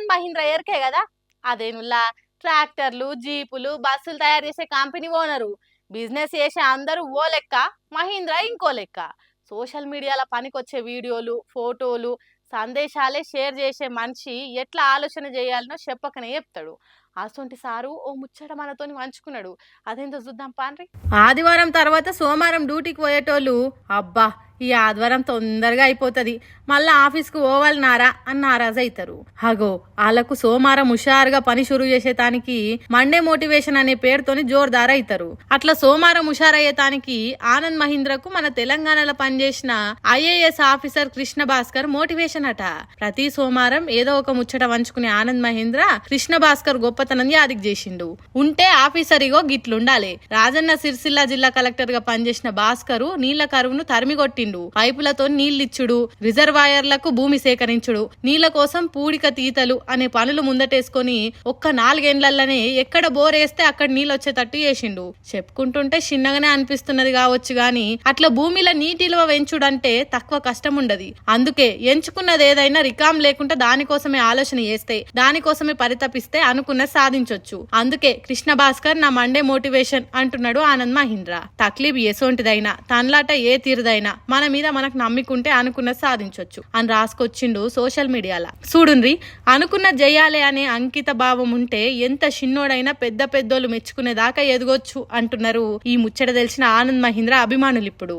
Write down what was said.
ఆనంద్ మహీంద్రా ఎరికే కదా. అదేనుల్లా ట్రాక్టర్లు, జీపులు, బస్సులు తయారు చేసే కంపెనీ ఓనరు. బిజినెస్ చేసే అందరూ ఓ లెక్క, మహీంద్రా ఇంకో లెక్క. సోషల్ మీడియాలో పనికొచ్చే వీడియోలు, ఫోటోలు, సందేశాలే షేర్ చేసే మనిషి ఎట్లా ఆలోచన చేయాలనో చెప్పకనే చెప్తాడు. అసొంటి సారు ఓ ముచ్చట మనతోని పంచుకున్నాడు. అదేందో చూద్దాం పాన్రి. ఆదివారం తర్వాత సోమవారం డ్యూటీకి పోయేటోళ్ళు అబ్బా ఈ ఆదివారం తొందరగా అయిపోతుంది, మళ్ళా ఆఫీస్కు పోవాలన్నారా అని నారాజు అవుతారు. హగో వాళ్ళకు సోమవారం హుషారుగా పని షురూ చేసేతానికి మండే మోటివేషన్ అనే పేరుతోని జోర్దార్ అవుతారు. అట్లా సోమవారం హుషారయ్యేతానికి ఆనంద్ మహీంద్రకు మన తెలంగాణలో పనిచేసిన IAS officer Krishna Bhaskar motivation అట. ప్రతి సోమవారం ఏదో ఒక ముచ్చట వంచుకునే ఆనంద్ మహీంద్ర కృష్ణ భాస్కర్ గొప్పతనం యాదికి చేసిండు. ఉంటే ఆఫీసర్ ఇగో గిట్లుండాలి. రాజన్న సిరిసిల్ల జిల్లా కలెక్టర్ గా పనిచేసిన భాస్కర్ నీళ్ల కరువును తరిమిగొట్టిండు. పైపులతో నీళ్లిచ్చుడు, రిజర్వాయర్లకు భూమి సేకరించుడు, నీళ్ల కోసం పూడిక తీతలు అనే పనులు ముందటేసుకొని ఒక్క 4 ఏళ్లనే ఎక్కడ బోరేస్తే అక్కడ నీళ్ళు వచ్చేటట్టు చేసిండు. చెప్పుకుంటుంటే చిన్నగానే అనిపిస్తున్నది కావచ్చు గాని అట్లా భూమిలో నీటిలువ వెంచుడంటే తక్కువ కష్టం ఉండదు. అందుకే ఎంచుకున్నది ఏదైనా రికామ్ లేకుండా దానికోసమే ఆలోచన చేస్తే, దానికోసమే పరితపిస్తే అనుకున్నది సాధించొచ్చు. అందుకే కృష్ణ భాస్కర్ నా మండే మోటివేషన్ అంటున్నాడు ఆనంద్ మహీంద్ర. తక్లీఫ్ ఎసోంటిదైనా, తన్లాట ఏ తీరుదైనా మన మీద మనకు నమ్మికుంటే అనుకున్నది సాధించొచ్చు అని రాసుకొచ్చిండు సోషల్ మీడియాలో. చూడుండ్రి, అనుకున్నది చెయ్యాలి అనే అంకిత భావం ఉంటే ఎంత చిన్నోడైనా పెద్ద పెద్దోళ్ళు మెచ్చుకునేదాకా ఎదగొచ్చు అంటున్నారు ఈ ముచ్చట తెలిసిన ఆనంద్ మహీంద్ర అభిమానులు ఇప్పుడు.